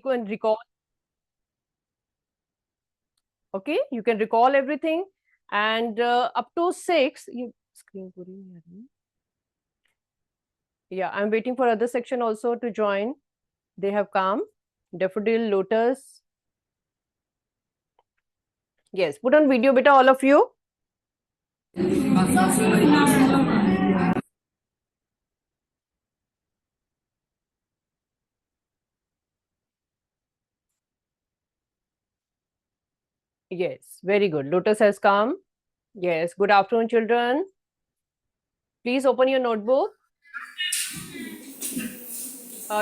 can recall. Okay, you can recall everything, and up to 6. Screen पूरी नहीं आ रही. Yeah, I'm waiting for other section also to join. They have come. Daffodil, lotus. Yes, put on video, beta, all of you. Yes, very good. Lotus has come. Yes, good afternoon, children. Please open your notebook.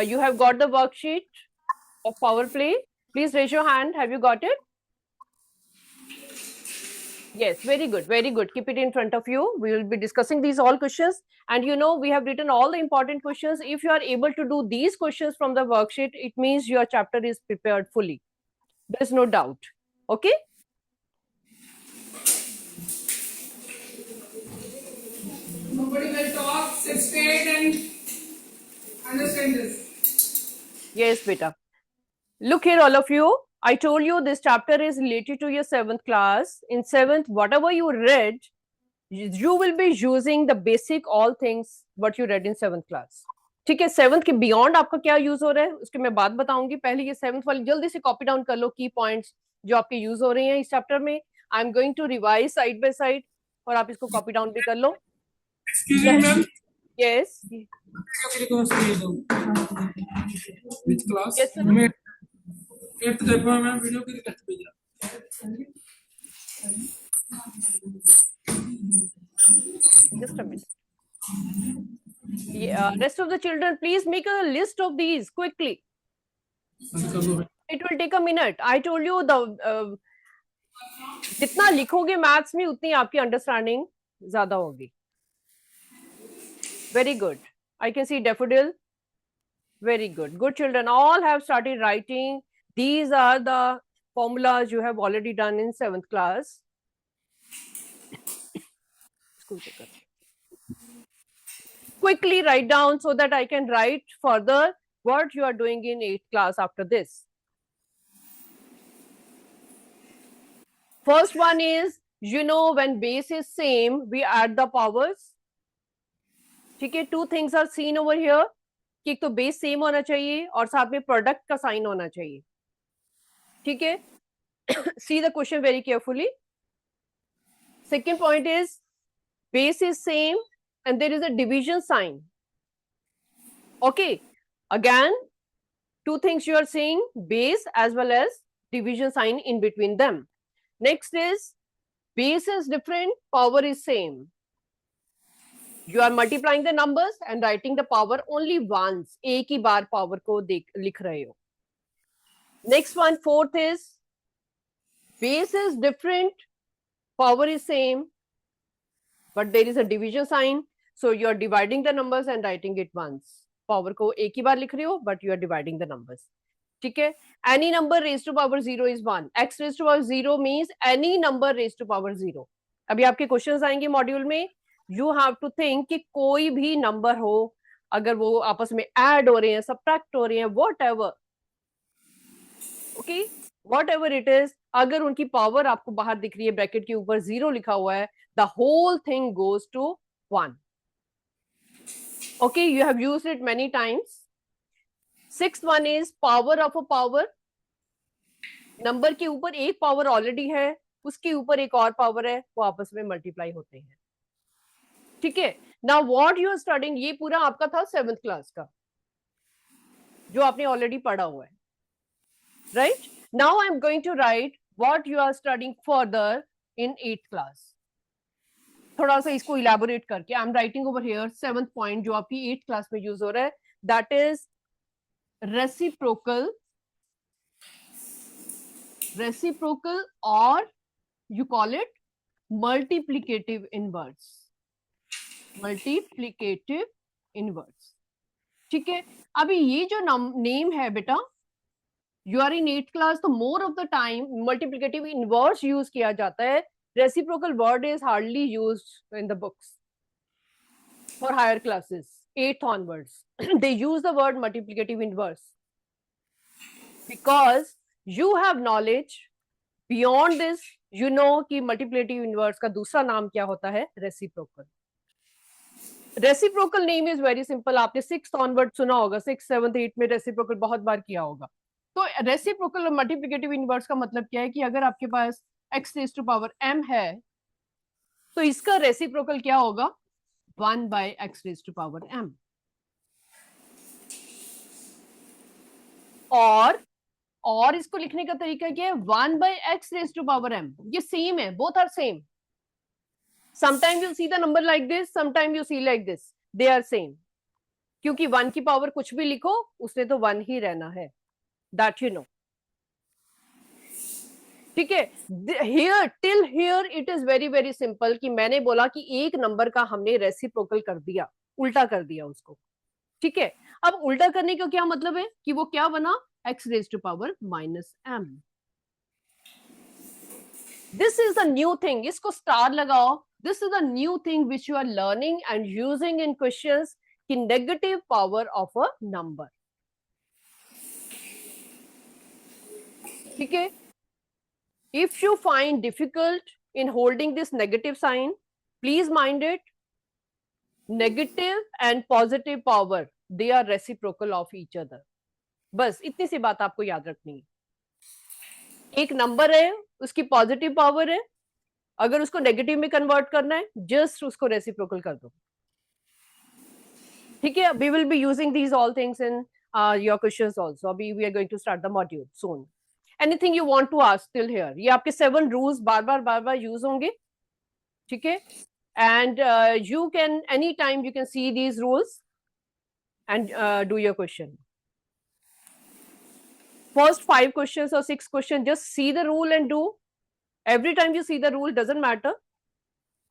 You have got the worksheet of Power Play. Please raise your hand. Have you got it? Yes, very good, very good. Keep it in front of you. We will be discussing these all questions. And you know, we have written all the important questions. If you are able to do these questions from the worksheet, it means your chapter is prepared fully. There is no doubt. Okay? Nobody will talk, sit straight and understand this. Yes, beta. Look here, all of you. I told you this chapter is related to your 7th class. In 7th, whatever you read, you will be using the basic all things what you read in 7th class. ठीक है, 7th के beyond आपका क्या use हो रहा है उसकी मैं बात बताऊंगी. पहले ये 7th वाली जल्दी से कॉपी डाउन कर लो की पॉइंट्स जो आपके यूज हो रहे हैं इस चैप्टर में. I am going to revise side by side और आप इसको कॉपी डाउन भी कर लो. Excuse me, ma'am. Yes Which class? Yes, sir. मैं 8th देखो मैम वीडियो की रिक्वेस्ट भेज रहा. Just a minute. Rest of the children, please make a list of these quickly. It will take a minute. I told you the जितना लिखोगे maths में उतनी आपकी अंडरस्टैंडिंग ज्यादा होगी. Very good. I can see daffodil. Very good. Good children. All have started writing. These are the formulas you have already done in 7th class. Quickly write down so that I can write further what you are doing in 8th class after this. First one is, you know, when base is same, we add the powers. ठीक है, two things are seen over here. कि एक तो base same होना चाहिए और साथ में प्रोडक्ट का साइन होना चाहिए. ठीक है, see the question very carefully. Second point is base is same and there is a division sign. Okay, again two things you are seeing, base as well as division sign in between them. Next is base is different, power is same. You are multiplying the numbers and writing the power only once. एक ही बार power को लिख रहे हो. Next one, fourth is base is different, power is same, but there is a division sign. So you are dividing the numbers and writing it once. Power को एक ही बार लिख रहे हो, but you are dividing the numbers. ठीक है? Any number raised to power 0 is 1. X raised to power 0 means any number raised to power 0. अभी आपके questions आएंगे मॉड्यूल में. You have to think कि कोई भी नंबर हो, अगर वो आपस में ऐड हो रहे हैं, सब्ट्रैक्ट हो रहे हैं, whatever, okay, whatever it is, अगर उनकी पावर आपको बाहर दिख रही है, ब्रैकेट के ऊपर 0 लिखा हुआ है, the whole thing goes to 1. Okay, you have used it many times. Sixth one is power of a power. Number के ऊपर एक पावर ऑलरेडी है, उसके ऊपर एक और पावर है, वो आपस में मल्टीप्लाई होते हैं. ठीक है, now what you are studying, ये पूरा आपका था 7th क्लास का जो आपने ऑलरेडी पढ़ा हुआ है, right. Now I am going to write what you are studying further in 8th class. थोड़ा सा इसको इलैबोरेट करके I am writing over here 7th point जो आपकी 8th क्लास में यूज हो रहा है, that is reciprocal or you call it multiplicative inverse. Multiplicative inverse. ठीक है, अभी ये जो नेम है बेटा, you are in 8th class, तो more of the time multiplicative inverse use किया जाता है. Reciprocal word is hardly used in the books for higher classes. 8th onwards they use the word multiplicative inverse. Because you have knowledge beyond this, you know कि multiplicative inverse का दूसरा नाम क्या होता है? Reciprocal. Reciprocal name is very simple. आपने 6th onward सुना होगा, 6th 7th 8th में reciprocal बहुत बार किया होगा. तो reciprocal और multiplicative inverse का मतलब क्या है कि अगर आपके पास x raised to power m है तो इसका reciprocal क्या होगा? 1 by x raised to power m. और इसको लिखने का तरीका क्या है? 1 by x raised to power m. ये सेम है, both are same. Sometimes you see the number like this, sometimes you see like this. They are same. क्योंकि 1 की पावर कुछ भी लिखो उसने तो 1 ही रहना है. That you know. ठीक है. Here till here it is very very simple कि मैंने बोला कि एक नंबर का हमने रेसिप्रोकल कर दिया, उल्टा कर दिया उसको. ठीक है. अब उल्टा करने का क्या मतलब है कि वो क्या बना? x raised to power minus m. This is the new thing. इसको स्टार लगाओ. This is the new thing which you are learning and using in questions कि negative power of a number. ठीक है. If you find difficult in holding this negative sign, please mind it. Negative and positive power, they are reciprocal of each other. बस इतनी सी बात आपको याद रखनी है. एक नंबर है, उसकी पॉजिटिव पावर है, अगर उसको नेगेटिव में कन्वर्ट करना है जस्ट उसको रेसिप्रोकल कर दो. ठीक है. We will be using these all things in your questions also. अभी we are going to start the module soon. Anything you want to ask till here? ये आपके 7 रूल्स बार बार यूज होंगे. ठीक है. And you can any time you can see these rules and do your question. First 5 questions or 6 questions, just see the rule and do. Every time you see the rule, doesn't matter.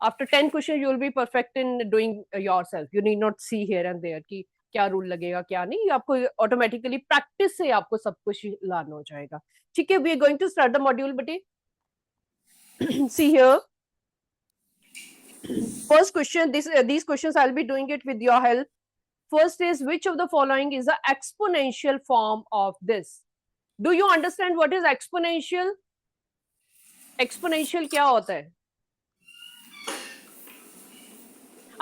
After 10 questions, you will be perfect in doing yourself. You need not see here and there कि क्या rule लगेगा क्या नहीं. आपको automatically practice से आपको सब कुछ लाना हो जाएगा. ठीक है. We are going to start the module बेटे. See here. First question. These questions I'll be doing it with your help. First is, which of the following is the exponential form of this? Do you understand what is exponential? Exponential क्या होता है?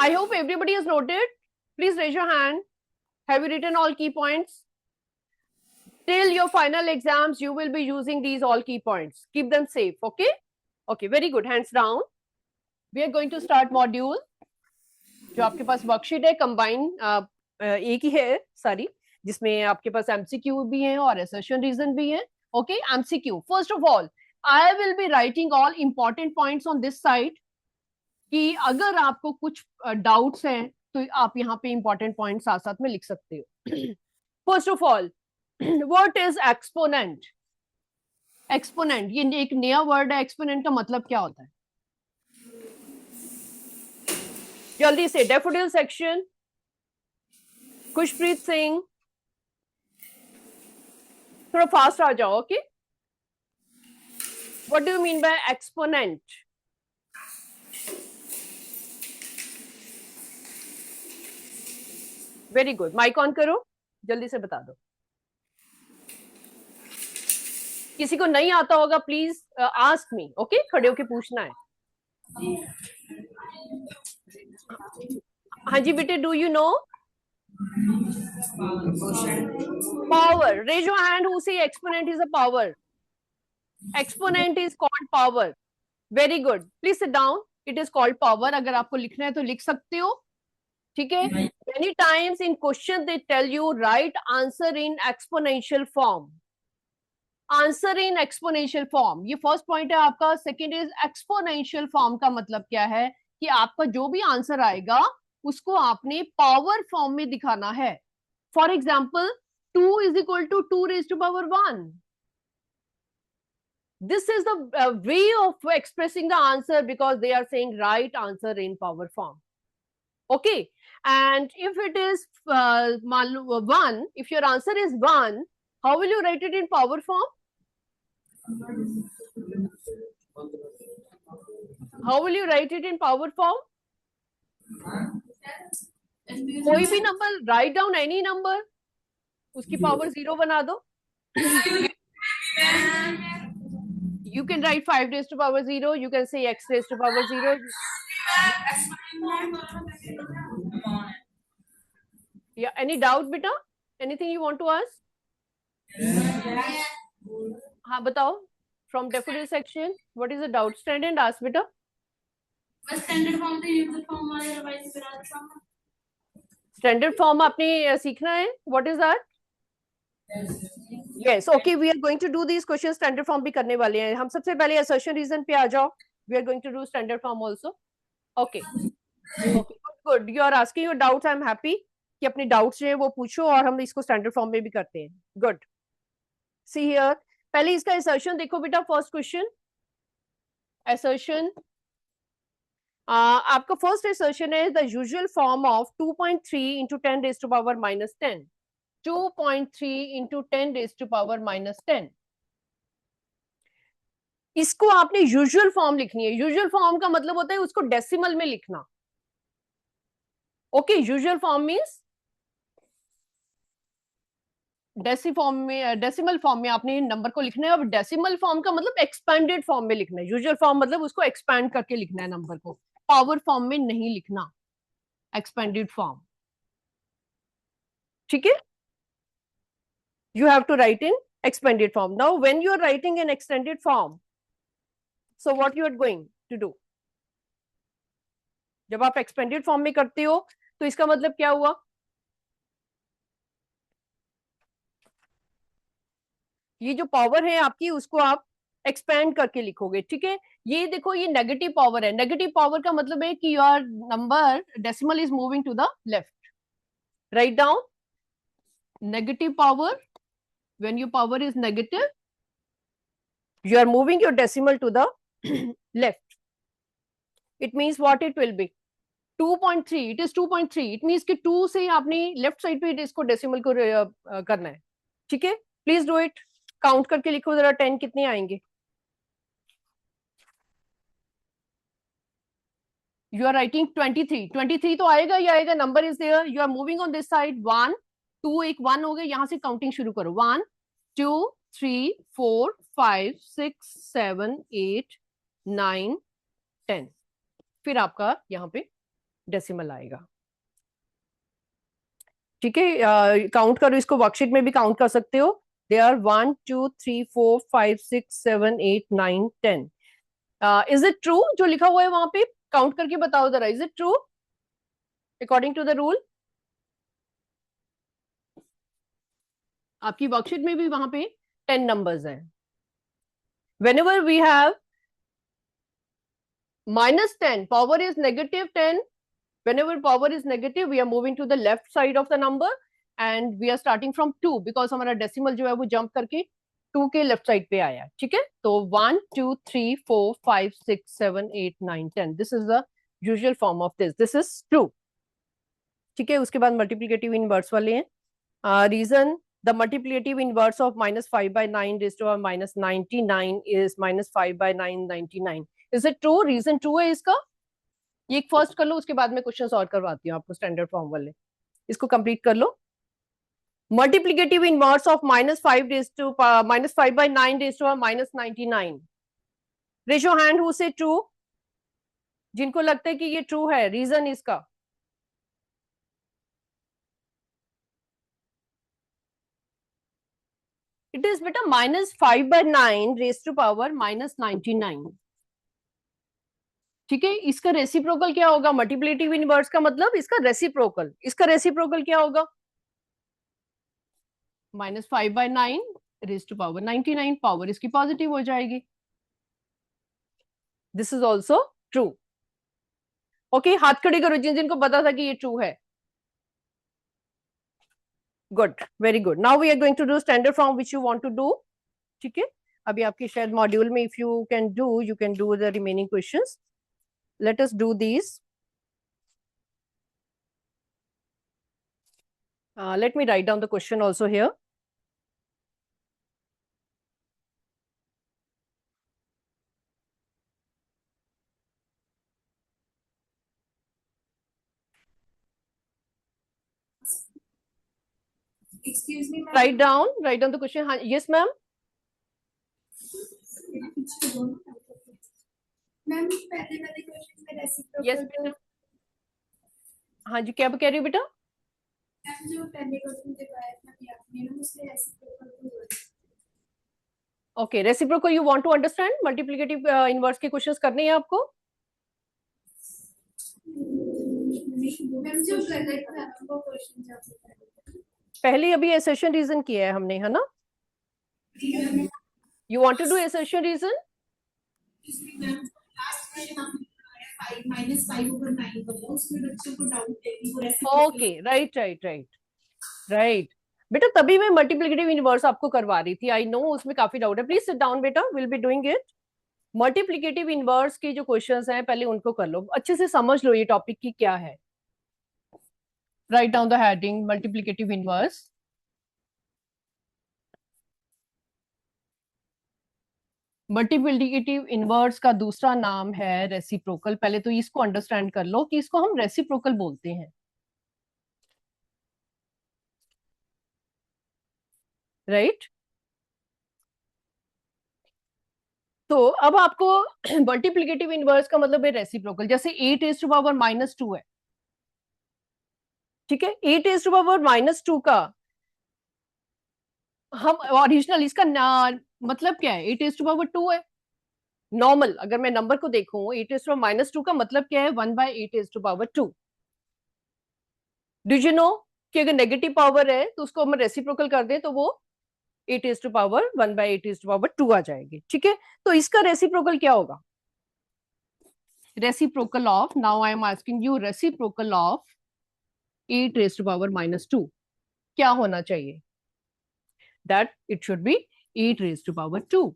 I hope everybody has noted. Please raise your hand. Have you written all key points? Till your final exams, you will be using these all key points. Keep them safe. Okay? Okay. Very good. Hands down. We are going to start module. जो आपके पास worksheet है combine एक ही है सारी, जिसमें आपके पास MCQ भी हैं और असर्शन रीजन भी हैं. Okay. MCQ. First of all I will be writing all important points on this side कि अगर आपको कुछ डाउट्स हैं तो आप यहाँ पे इंपॉर्टेंट पॉइंट साथ साथ में लिख सकते हो. First of all, what is exponent? Exponent ये एक नया वर्ड है. एक्सपोनेंट का मतलब क्या होता है? जल्दी से. Daffodil section. खुशप्रीत सिंह. थोड़ा फास्ट आ जाओ. Okay. What do you mean by exponent? Very good. Mike on करो. जल्दी से बता दो. किसी को नहीं आता होगा प्लीज आस्क मी. ओके. खड़े होके पूछना है. हाँ जी बेटे. Do you know power? Raise your hand who say exponent is a power. Exponent is called power. Very good. Please sit down. It is called power. अगर आपको लिखना है तो लिख सकते हो. ठीक है. Many times in question they tell you write answer in exponential form. Answer in exponential form. ये first point है आपका. Second is exponential form का मतलब क्या है कि आपका जो भी आंसर आएगा उसको आपने पावर फॉर्म में दिखाना है. For example 2 is equal to 2 raised to power 1. This is the way of expressing the answer because they are saying right answer in power form. Okay. And if it is 1, if your answer is 1, how will you write it in power form? How will you write it in power form? कोई भी number. Write down any number, उसकी power 0 बना दो. You can write 5 raised to power 0. You can say x raised to power 0. Yeah. Any doubt, beta? Anything you want to ask? हाँ बताओ. From definite section, what is the doubt? Stand and ask, beta. Standard form से user form वाले revise करा था. Standard form आपने सीखना है. What is that? Yes. Okay. We are going to do these questions. Standard form भी करने वाले हैं. हम सबसे पहले assertion reason पे आ जाओ. We are going to do standard form also. Okay. Okay. Good. You are asking your doubts. I am happy कि अपने doubts जो है वो पूछो और हम इसको standard form में भी करते हैं. Good. See here. पहले इसका assertion देखो बेटा. First question. Assertion. आपका first assertion है the usual form of 2.3 into 10 raised to power minus 10. 2.3 into 10 raised to power minus 10. इसको आपने यूजुअल फॉर्म लिखनी है. यूजुअल फॉर्म का मतलब होता है उसको डेसिमल में लिखना. Okay. Usual form means decimal form में आपने नंबर को लिखना है. अब डेसिमल फॉर्म का मतलब एक्सपेंडेड फॉर्म में लिखना है. यूजुअल फॉर्म मतलब उसको एक्सपैंड करके लिखना है नंबर को. पावर फॉर्म में नहीं लिखना. Expanded form. ठीक है. You have to write in expanded form. Now, when you are writing in extended form, so what you are going to do? जब आप expanded form में करते हो, तो इसका मतलब क्या हुआ? ये जो पावर है आपकी, उसको आप एक्सपेंड करके लिखोगे. ठीक है. ये देखो, ये नेगेटिव पावर है. नेगेटिव पावर का मतलब है कि your number decimal is moving to the left. Write down. Negative power. When your power is negative, you are moving your decimal to the left. It means what it will be? 2.3. It is 2.3. It means कि 2 से आपने left side पे इसको decimal को करना है. ठीक है. Please do it. काउंट करके लिखो जरा 10 कितने आएंगे. You are writing 23. 23 तो आएगा ही आएगा. Number is there. You are moving on this side. 1 2 एक 1 हो गया. यहां से काउंटिंग शुरू करो. 1 2 3 4 5 6 7 8 9 10. फिर आपका यहाँ पे डेसिमल आएगा. ठीक है. काउंट करो इसको. वर्कशीट में भी काउंट कर सकते हो. They are 1 2 3 4 5 6 7 8 9 10. Is it true जो लिखा हुआ है वहां पे? काउंट करके बताओ जरा. Is it true according to the rule? आपकी वर्कशीट में भी वहां पे 10 नंबर्स हैं. whenever we have minus 10, power is negative 10. Whenever power is negative, we are moving to the left side of the number and we are starting from 2 because हमारा decimal जो है वो jump करके 2 के left side पे आया. ठीक है. तो 1 2 3 4 5 6 7 8 9 10. This is the usual form of this. This is true. ठीक है. उसके बाद multiplicative inverse वाले हैं. Reason the multiplicative inverse of minus 5 by 9 raised to power minus 99 is minus 5 by 9 99. Is it true? Reason true है इसका. ये एक फर्स्ट कर लो. उसके बाद में क्वेश्चन सॉल्व करवाती हूँ आपको स्टैंडर्ड फॉर्म वाले. इसको कंप्लीट कर लो. Multiplicative inverse of minus 5 raised to minus 5 by 9 raised to minus 99. Raise your hand who say true. जिनको लगता है कि ये ट्रू है. रीजन इसका. इट इज बेटा minus 5 by 9 raised to power minus 99. ठीक है. इसका रेसिप्रोकल क्या होगा? मल्टीप्लिकेटिव इनवर्स का मतलब इसका रेसिप्रोकल. इसका रेसिप्रोकल क्या होगा? minus 5 by 9 raised to power 99. Power इसकी पॉजिटिव हो जाएगी. This is also true. Okay. हाथ खड़े करो जिन जिनको पता था कि ये ट्रू है. Good. Very good. Now we are going to do standard form which you want to do. ठीक है. अभी आपके शायद मॉड्यूल में if you can do the remaining questions. Let us do these. Let me write down the question also here. Excuse me, ma'am. Write down the question. Yes, ma'am. Ma'am पहले वाले question में reciprocal yes बेटा, हाँ जी, क्या कह रही हो बेटा? मैम जो पहले क्वेश्चन दिखाया था कि आपने ना उसमें रेसिप्रोकल को okay, reciprocal you want to understand, multiplicative inverse के क्वेश्चंस करने हैं आपको? मैम जो गलत था वो क्वेश्चन जब पहले अभी एसेशन रीजन किया है हमने, है ना? You want to do assertion reason? Okay, right right right right बेटा, तभी मैं मल्टीप्लिकेटिव इनवर्स आपको करवा रही थी। आई नो उसमें काफी डाउट है, प्लीज सिट डाउन बेटा, will be doing it. Multiplicative inverse के जो क्वेश्चंस हैं पहले उनको कर लो, अच्छे से समझ लो ये टॉपिक की क्या है। Write down the heading multiplicative inverse. Multiplicative inverse का दूसरा नाम है रेसिप्रोकल। पहले तो इसको अंडरस्टैंड कर लो कि इसको हम रेसिप्रोकल बोलते हैं, राइट? तो अब आपको मल्टीप्लिकेटिव इनवर्स का मतलब है रेसिप्रोकल। जैसे 8 टू है, ठीक है? 8 टू का हम ओरिजिनल इसका मतलब क्या है? 8 है नॉर्मल। अगर मैं नंबर को देखूं 8 का मतलब क्या है? 1/8 डू यू नो कि अगर नेगेटिव पावर है तो उसको हम रेसिप्रोकल कर दें तो वो 8 1/8 आ जाएगी, ठीक है? तो इसका रेसिप्रोकल क्या होगा? Reciprocal of, now I am asking you, reciprocal of 8 क्या होना चाहिए? दैट इट शुड बी 8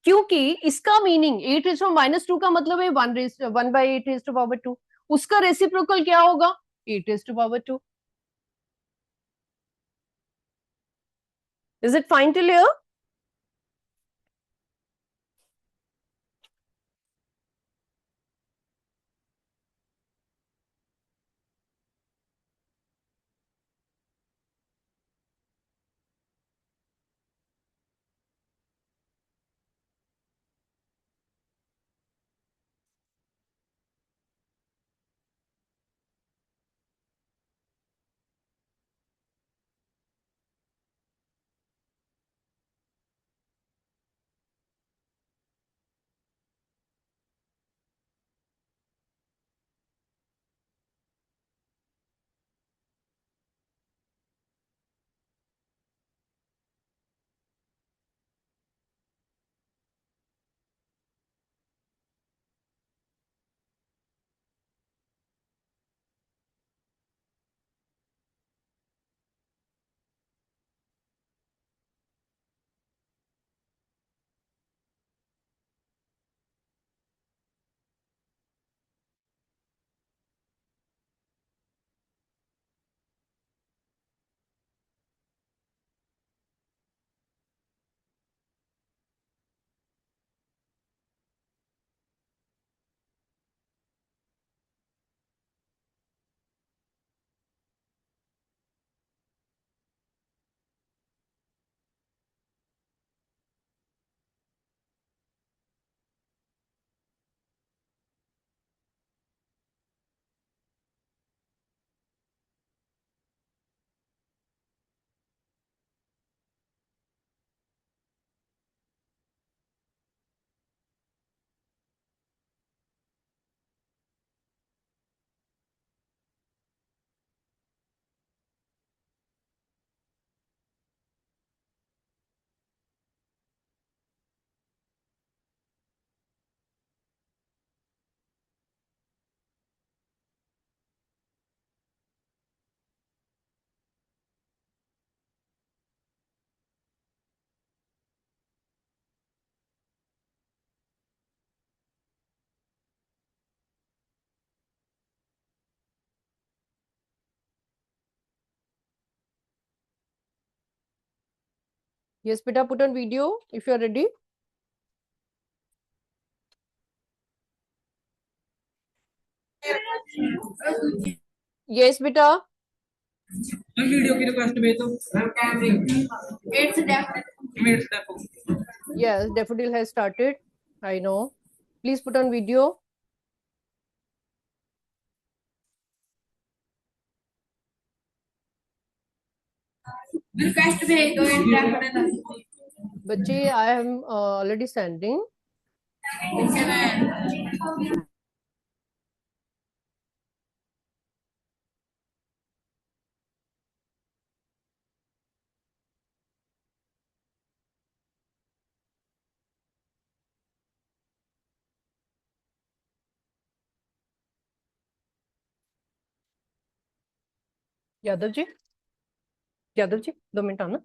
क्योंकि इसका मीनिंग 8 का मतलब है 1/8 उसका रेसिप्रोकल क्या होगा? 8 is it fine till here? Yes, beta, put on video if you are ready. Yes, beta. Video की रिक्वेस्ट भेज दो। 8 स्टेप मेरे step Yes, daffodil has started. I know. Please put on video. Request भेज दो and daffodil बच्चे, I am already sending. इनसे मैं Yadav ji, Yadav ji 2 minute आना.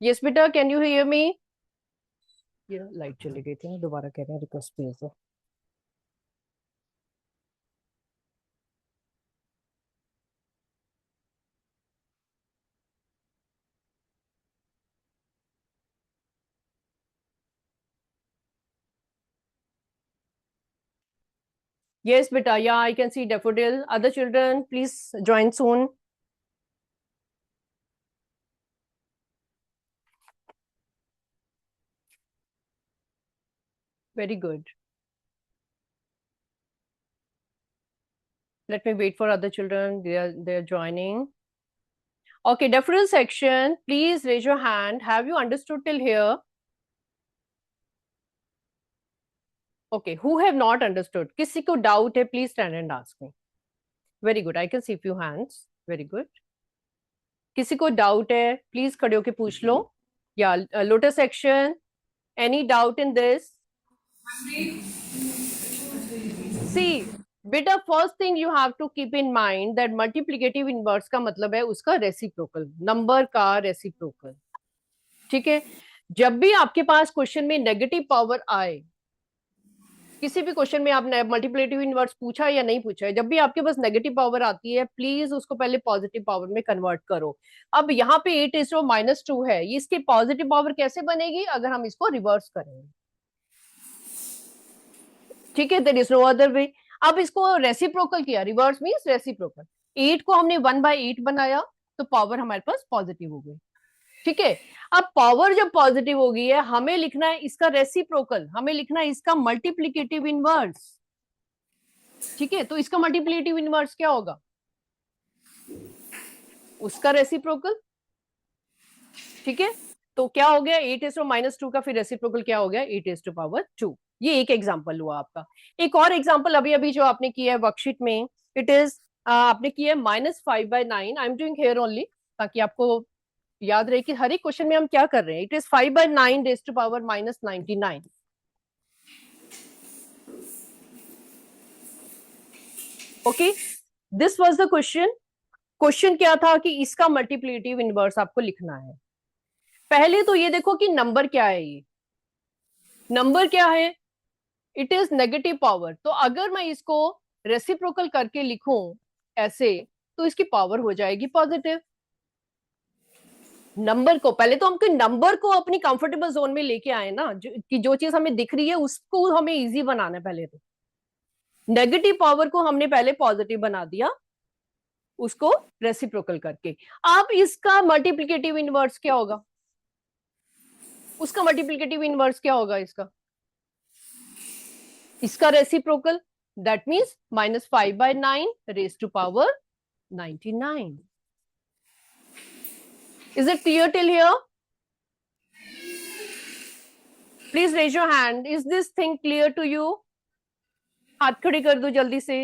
Yes बेटा, can you hear me? ये लाइट चली गई थी ना, दोबारा कह रहे हैं रिक्वेस्ट भेज दो. Yes beta, yeah, I can see daffodil. Other children, please join soon. Very good. Let me wait for other children. They are joining. Okay, daffodil section, please raise your hand. Have you understood till here? Okay, who have not understood? किसी को doubt है, please stand and ask me. Very good. I can see few hands. Very good. किसी को doubt है, please खड़े होके पूछ लो. Yeah, lotus section. Any doubt in this? See, बेटा, first thing you have to keep in mind that multiplicative inverse का मतलब है उसका reciprocal, नंबर का reciprocal. ठीक है. जब भी आपके पास क्वेश्चन में नेगेटिव पावर आए, किसी भी क्वेश्चन में आपने मल्टीप्लिकेटिव इनवर्स पूछा या नहीं पूछा है, जब भी आपके पास नेगेटिव पावर आती है, प्लीज उसको पहले पॉजिटिव पावर में कन्वर्ट करो. अब यहाँ पे 8:-2 है, ये इसकी पॉजिटिव पावर कैसे बनेगी अगर हम इसको रिवर्स करेंगे. ठीक है, there is no other way. अब इसको रेसिप्रोकल किया, रिवर्स मींस रेसिप्रोकल. 8 को हमने 1/8 बनाया तो पावर हमारे पास पॉजिटिव हो गई. ठीक है. अब पावर जब पॉजिटिव हो गई है, हमें लिखना है इसका रेसिप्रोकल, हमें लिखना है इसका मल्टीप्लिकेटिव इनवर्स. ठीक है, तो इसका मल्टीप्लिकेटिव इनवर्स क्या होगा? उसका रेसिप्रोकल. ठीक है, तो क्या हो गया? 8:-2 का फिर रेसिप्रोकल क्या हो गया? 8:2. ये एक एग्जांपल हुआ आपका. एक और एग्जांपल अभी अभी जो आपने किया है वर्कशीट में, इट इज आपने किया है -5/9. I am doing here only ताकि आपको याद रहे कि हर एक क्वेश्चन में हम क्या कर रहे हैं. It is 5/9 (−99). Okay, this was the question. Question क्या था कि इसका मल्टीप्लिकेटिव इनवर्स आपको लिखना है. पहले तो ये देखो कि नंबर क्या है. ये नंबर क्या है? It is negative power. तो अगर मैं इसको रेसिप्रोकल करके लिखूं ऐसे, तो इसकी पावर हो जाएगी पॉजिटिव. नंबर को पहले तो हमको नंबर को अपनी कंफर्टेबल जोन में लेके आए ना, कि जो चीज हमें दिख रही है उसको हमें इजी बनाना है. पहले तो नेगेटिव पावर को हमने पहले पॉजिटिव बना दिया, उसको रेसिप्रोकल करके. अब इसका मल्टीप्लिकेटिव इनवर्स क्या होगा? उसका मल्टीप्लिकेटिव इनवर्स क्या होगा? इसका reciprocal, that means -5/9 (99). Is it clear till here? Please raise your hand. Is this thing clear to you? हाथ खड़े कर दो जल्दी से.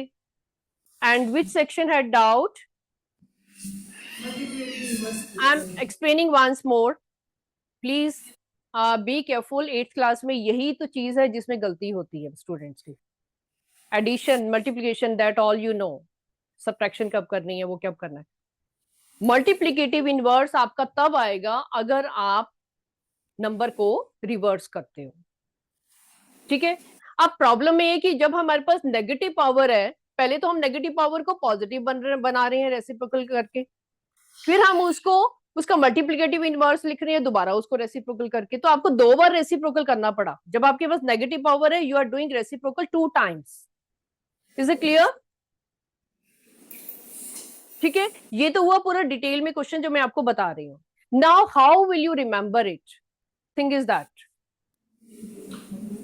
And which section had doubt? I'm explaining once more. Please be careful. 8th class में यही तो चीज है जिसमें गलती होती है स्टूडेंट्स की. Addition, multiplication, that all you know. Subtraction कब करनी है, वो कब करना है. मल्टीप्लिकेटिव इनवर्स आपका तब आएगा अगर आप नंबर को रिवर्स करते हो. ठीक है. अब प्रॉब्लम ये है कि जब हमारे पास नेगेटिव पावर है, पहले तो हम नेगेटिव पावर को पॉजिटिव बना रहे हैं रेसिप्रोकल करके, फिर हम उसका मल्टीप्लिकेटिव इनवर्स लिख रहे हैं दोबारा उसको रेसिप्रोकल करके. तो आपको 2 बार रेसिप्रोकल करना पड़ा. जब आपके पास नेगेटिव पावर है, you are doing reciprocal 2 times. Is it clear? ठीक है, ये तो हुआ पूरा डिटेल में क्वेश्चन जो मैं आपको बता रही हूँ. Now how will you remember it? Thing is that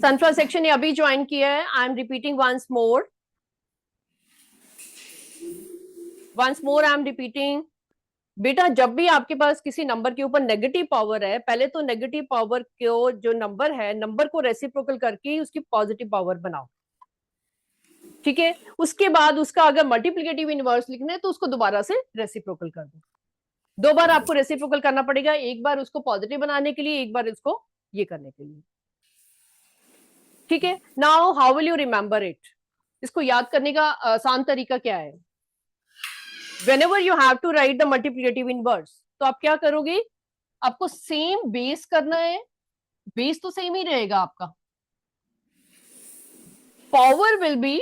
sunflower section ने अभी ज्वाइन किया है. I am repeating once more I am repeating. बेटा जब भी आपके पास किसी नंबर के ऊपर नेगेटिव पावर है, पहले तो नेगेटिव पावर को जो नंबर है, नंबर को रेसिप्रोकल करके उसकी पॉजिटिव पावर बनाओ. ठीक है, उसके बाद उसका अगर मल्टीप्लिकेटिव इनवर्स लिखना है तो उसको दोबारा से रेसिप्रोकल कर दो. 2 बार आपको रेसिप्रोकल करना पड़ेगा, एक बार उसको पॉजिटिव बनाने के लिए, एक बार इसको ये करने के लिए. ठीक है, now how will you remember it? इसको याद करने का आसान तरीका क्या है? whenever you have to write the multiplicative inverse, तो आप क्या करोगे? आपको सेम बेस करना है. बेस तो सेम ही रहेगा आपका. Power will be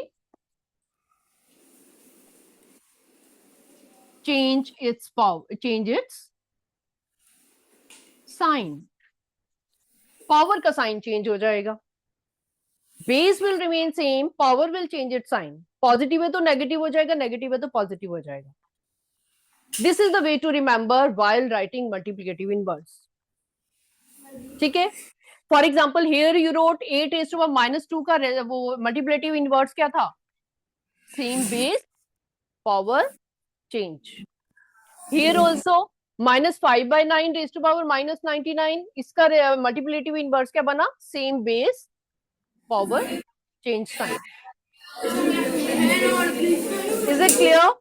change its sign. Power का साइन चेंज हो जाएगा. Base will remain same, power will change it sign. Positive है तो नेगेटिव हो जाएगा, नेगेटिव है तो पॉजिटिव हो जाएगा. This is the way to remember while writing multiplicative inverse. ठीक है, for example here you wrote 8 - 2 का वो मल्टीप्लिकेटिव इनवर्स क्या था? Same base, power change. Here also -5/9 (-99), इसका मल्टीप्लिकेटिव इनवर्स क्या बना? Same base, power change sign. Is it clear?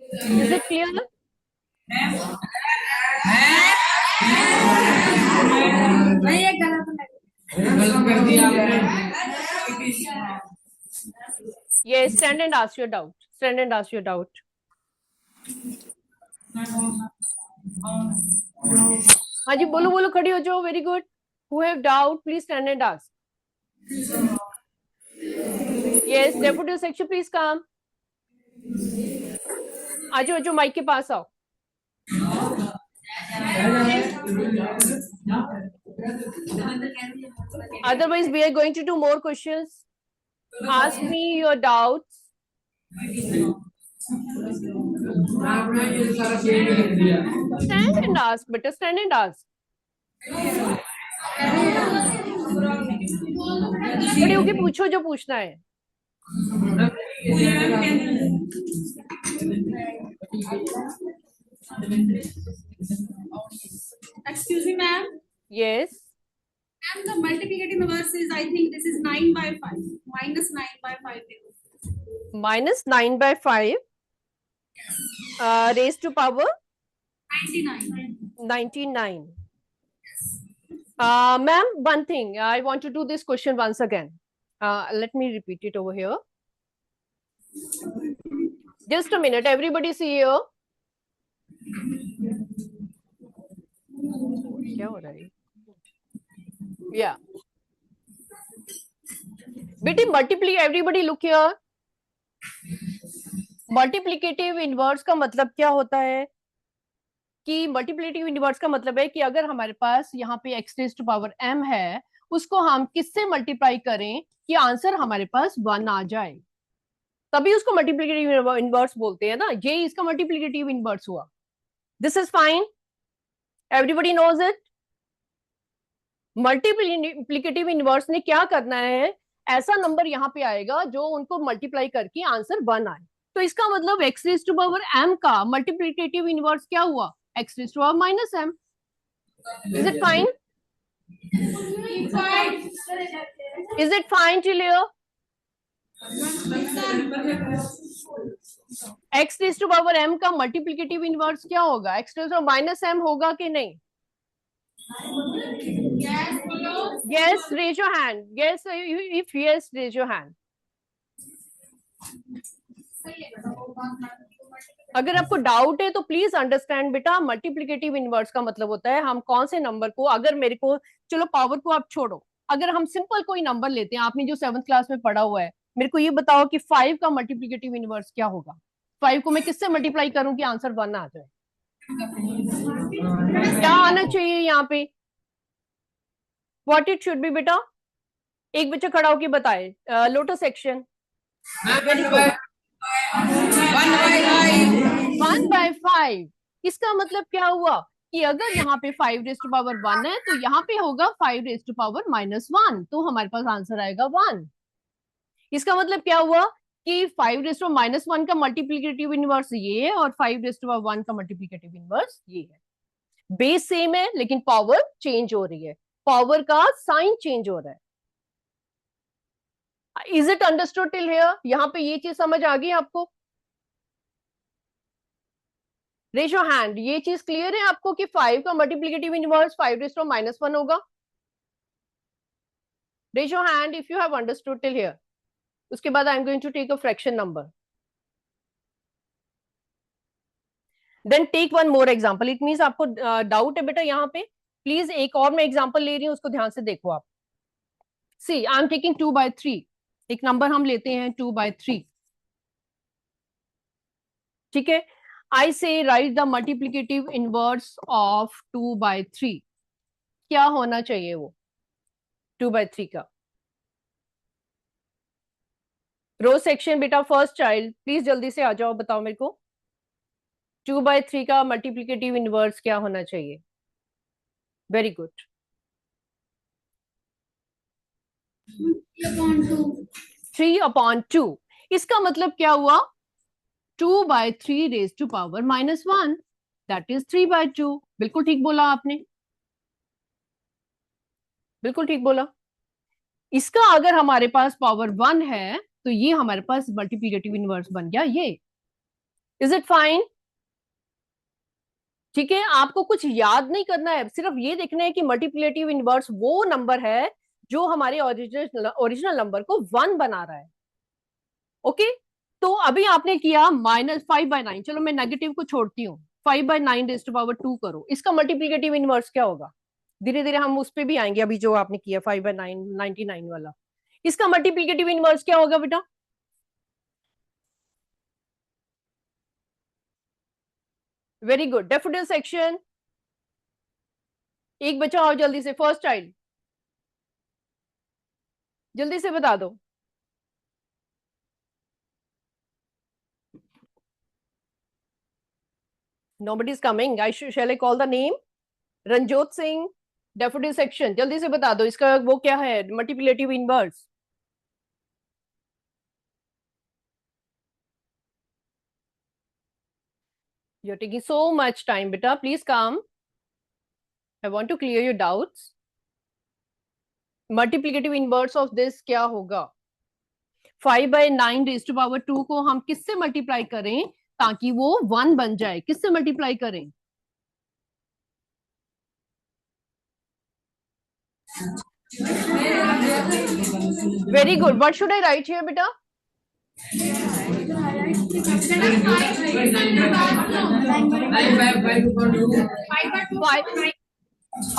Is it clear? Yes, stand and ask your doubt. Stand and ask your doubt. हाँ जी, बोलो बोलो, खड़ी हो जाओ. Very good. Who have doubt, please stand and ask. Yes, deputy section, please come. आजो आजो, mic के पास आओ. Otherwise, we are going to do more questions. Ask me your doubts. Stand and ask, beta. Stand and ask. खड़े होके पूछो जो पूछना है. Excuse me, ma'am. Yes. Ma'am, the multiplicative inverse is, I think this is 9/5. -9/5. -9/5 raised to power 99. Ma'am, one thing, I want to do this question once again. Let me repeat it over here. Just a minute, everybody see here. क्या हो रहा है? Yeah. बेटी multiply, everybody look here. Multiplicative inverse का मतलब क्या होता है? कि मल्टीप्लिकेटिव इनवर्स का मतलब है कि अगर हमारे पास यहाँ पे x raise to power m है, उसको हम किससे मल्टीप्लाई करें कि आंसर हमारे पास 1 आ जाए, तभी उसको मल्टीप्लिकेटिव इनवर्स बोलते हैं ना. ये इसका मल्टीप्लिकेटिव इनवर्स हुआ. This is fine, everybody knows it. Multiplicative inverse ने क्या करना है? ऐसा नंबर यहाँ पे आएगा जो उनको मल्टीप्लाई करके आंसर 1 आए. तो इसका मतलब x raise to power m का मल्टीप्लिकेटिव इनवर्स क्या हुआ? x raise to power -m. Is it fine? Is it fine till here? x raise to power m का मल्टीप्लिकेटिव इनवर्स क्या होगा? x रेज़ टू -m होगा कि नहीं? Yes, raise your hand. Yes, if yes, raise your hand. अगर आपको doubt है तो प्लीज अंडरस्टैंड बेटा, मल्टीप्लिकेटिव इनवर्स का मतलब होता है हम कौन से नंबर को, अगर मेरे को, चलो पावर को आप छोड़ो, अगर हम सिंपल कोई नंबर लेते हैं, आपने जो 7th क्लास में पढ़ा हुआ है, मेरे को ये बताओ कि 5 का मल्टीप्लिकेटिव इनवर्स क्या होगा? 5 को मैं किससे मल्टीप्लाई करूं कि आंसर 1 आ जाए? क्या आना चाहिए यहाँ पे? What it should be बेटा? एक बच्चा खड़ा होके बताए. Lotus section. 1/5. 1/5। इसका मतलब क्या हुआ कि अगर यहाँ पे 5⁻1 है तो यहाँ पे होगा 5⁻1, तो हमारे पास आंसर आएगा 1। इसका मतलब क्या हुआ कि 5⁻1 का मल्टीप्लीकेटिव इनवर्स ये है और 5⁻1 का मल्टीप्लीकेटिव इनवर्स ये है। बेस सेम है लेकिन पावर चेंज हो रही है, पावर का साइन चेंज हो रहा है। Is it understood till here? यहां पे ये चीज समझ आ गई आपको? Raise your hand. ये चीज क्लियर है आपको कि 5 का मल्टीप्लीकेटिव इनवर्स 5⁻1 होगा? Raise your hand if you have understood till here. उसके बाद I am going to take a fraction number, then take one more example. It means आपको डाउट है बेटा यहाँ पे, प्लीज एक और मैं एग्जांपल ले रही हूँ, उसको ध्यान से देखो आप। सी आई एम टेकिंग 2/3। एक नंबर हम लेते हैं 2/3, ठीक है। आई से right the multiplicative inverse of 2/3। क्या होना चाहिए वो 2/3 का? रो सेक्शन बेटा, फर्स्ट चाइल्ड प्लीज जल्दी से आ जाओ, बताओ मेरे को 2/3 का मल्टीप्लीकेटिव इनवर्स क्या होना चाहिए? Very good. 3/2। इसका मतलब क्या हुआ? 2/3 raise to power -1, that is 3/2। बिल्कुल ठीक बोला आपने, बिल्कुल ठीक बोला। इसका अगर हमारे पास पावर 1 है तो ये हमारे पास मल्टीप्लीकेटिव इनवर्स बन गया ये। Is it fine? ठीक है, आपको कुछ याद नहीं करना है, सिर्फ ये देखना है कि मल्टीप्लीकेटिव इनवर्स वो नंबर है जो हमारे ओरिजिनल नंबर को 1 बना रहा है। ओके, तो अभी आपने किया -5/9। चलो मैं नेगेटिव को छोड़ती हूँ, 5/9 रेज़ टू पावर 2 करो। इसका मल्टीप्लीकेटिव इनवर्स क्या होगा? धीरे धीरे हम उस पर भी आएंगे। अभी जो आपने किया 5/9 99 वाला, इसका मल्टीप्लीकेटिव इनवर्स क्या होगा बेटा? Very good. डेफोडिल सेक्शन, एक बच्चा और जल्दी से, फर्स्ट चाइल्ड जल्दी से बता दो। Nobody is coming. Shall I call the name? Ranjot Singh, daffodil section, जल्दी से बता दो इसका वो क्या है multiplicative inverse. You're taking so much time, beta. Please come. I want to clear your doubts. Multiplicative inverse of this क्या होगा? 5/9 रेज़ टू पावर 2 को हम किससे मल्टीप्लाई करें ताकि वो 1 बन जाए? किससे मल्टीप्लाई करें? Very good. What should I write here बेटा?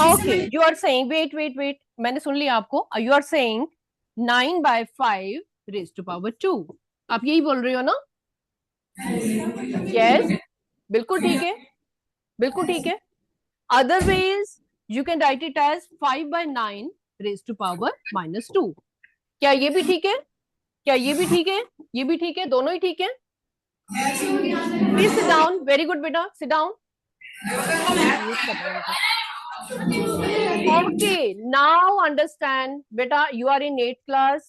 Okay, you are saying, wait, मैंने सुन लिया आपको। You are saying 9/5 raise to power 2। आप यही बोल रहे हो ना? यस, बिल्कुल ठीक है, बिल्कुल ठीक है। Otherwise you can write it as 5/9 raise to power -2। क्या ये भी ठीक है? क्या ये भी ठीक है? ये भी ठीक है, दोनों ही ठीक है। Please sit down. Very good बेटा, sit down. Okay, now understand, beta, you are in 8th class.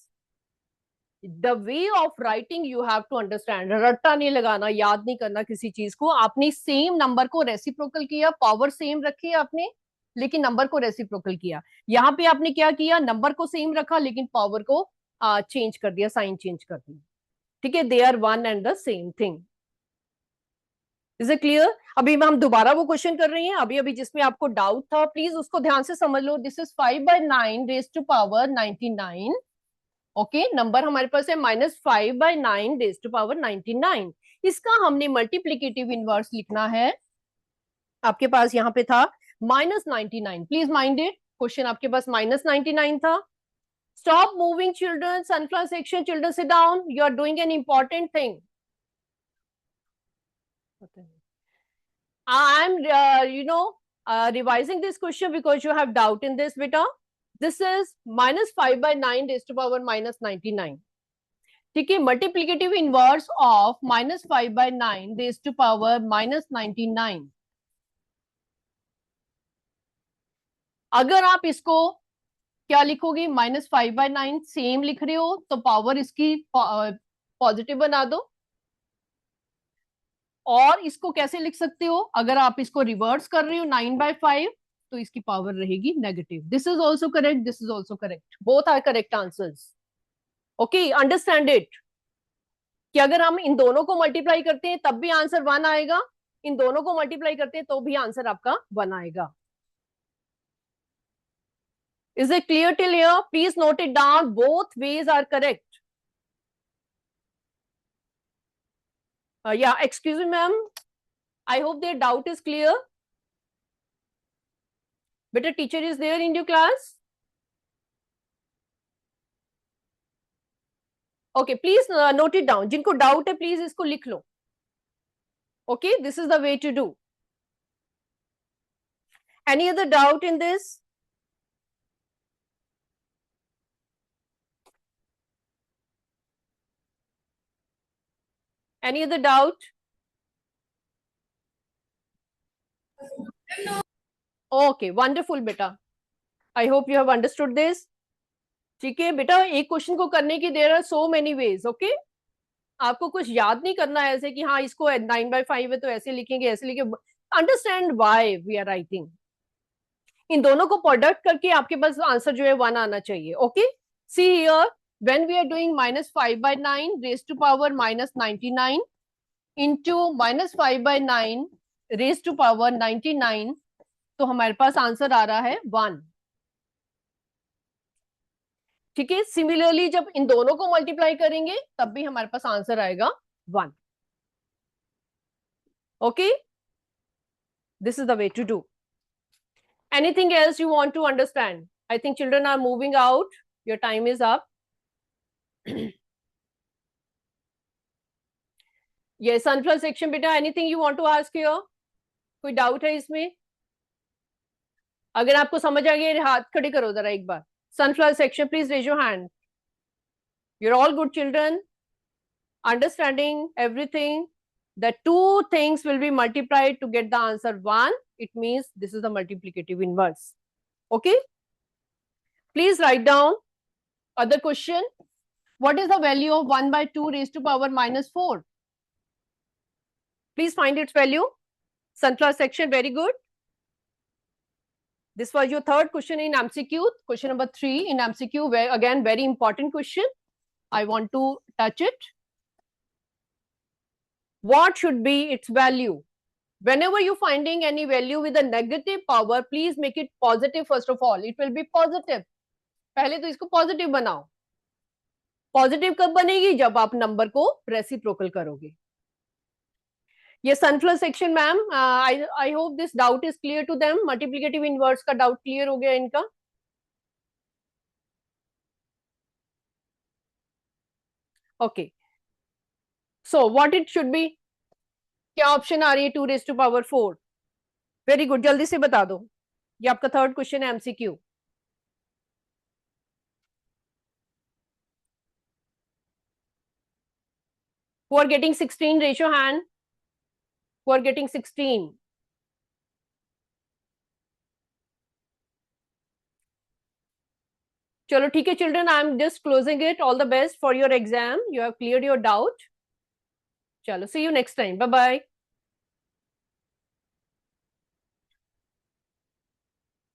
The way of writing you have to understand. रट्टा नहीं लगाना, याद नहीं करना किसी चीज को। आपने सेम नंबर को रेसिप्रोकल किया, पावर सेम रखी आपने, लेकिन नंबर को रेसिप्रोकल किया। यहाँ पे आपने क्या किया? नंबर को सेम रखा लेकिन पावर को चेंज कर दिया, साइन चेंज कर दिया। ठीक है, they are one and the same thing. Is it clear? अभी हम दोबारा वो क्वेश्चन कर रही हैं, अभी जिसमें आपको डाउट था, प्लीज उसको ध्यान से समझ लो। This is 5/9 raise to power 99। Okay, number हमारे पास है -5/9 रेज़ टू पावर 99। इसका हमने मल्टीप्लीकेटिव इनवर्स लिखना है। आपके पास यहाँ पे था -99। प्लीज माइंड इट, क्वेश्चन आपके पास -99 था। Stop moving children, sunflower section, children sit down, you are doing an important thing. I'm revising this question because you have doubt in this, beta. This is -5/9 raised to power -99. ठीक है, multiplicative inverse of -5/9 raise to power -99। अगर आप इसको क्या लिखोगे, -5/9 same लिख रहे हो तो पावर इसकी पॉजिटिव बना दो। और इसको कैसे लिख सकते हो, अगर आप इसको रिवर्स कर रहे हो 9/5 तो इसकी पावर रहेगी negative. This is also correct, this is also correct, both are correct answers. Okay, understand it कि अगर हम इन दोनों को मल्टीप्लाई करते हैं तब भी आंसर 1 आएगा, इन दोनों को मल्टीप्लाई करते हैं तो भी आंसर आपका 1 आएगा। Is it clear till here? Please note it down. Both ways are correct. Yeah, excuse me, ma'am. I hope their doubt is clear. Better teacher is there in your class. Okay, please note it down. जिनको doubt है, please इसको लिख लो. Okay, this is the way to do. Any other doubt in this? Any other doubt? Okay, wonderful, beta. I hope you have understood this. ठीक है बेटा, एक question को करने की there are so many ways. Okay, आपको कुछ याद नहीं करना है ऐसे कि हाँ इसको 9/5 है तो ऐसे लिखेंगे, ऐसे लिखेंगे। Understand why we are writing. इन दोनों को प्रोडक्ट करके आपके पास आंसर जो है 1 आना चाहिए। Okay, see here, when we are doing -5/9 raise to power -99 into -5/9 raise to power 99, तो हमारे पास आंसर आ रहा है 1। ठीक है, सिमिलरली जब इन दोनों को मल्टीप्लाई करेंगे तब भी हमारे पास आंसर आएगा 1। Okay, this is the way to do. Anything else you want to understand? I think children are moving out. Your time is up. Yes, sunflower section beta, anything you want to ask here? कोई doubt है इसमें? अगर आपको समझ आ गया हाथ खड़े करो जरा एक बार। Sunflower section, please raise your hand. You're all good children, understanding everything. The two things will be multiplied to get the answer 1. It means this is the multiplicative inverse. Okay, please write down other question. What is the value of 1/2 raised to power -4? Please find its value. Sunflower section, very good. This was your third question in MCQ. Question number 3 in MCQ, where again very important question. I want to touch it. What should be its value? Whenever you're finding any value with a negative power, please make it positive first of all. It will be positive. पहले तो इसको positive बनाओ। Positive कब बनेगी? जब आप number को reciprocal करोगे। ये sunflower section ma'am, I hope this doubt is clear to them. Multiplicative inverse का डाउट क्लियर हो गया इनका? Okay, so what it should be? क्या ऑप्शन आ रही है 2 raised to power 4? Very good, जल्दी से बता दो। ये आपका थर्ड क्वेश्चन है MCQ. Who are getting 16, raise your hand. Who are getting 16? चलो ठीक है children, I am just closing it. All the best for your exam, you have cleared your doubt. चलो, see you next time, bye bye.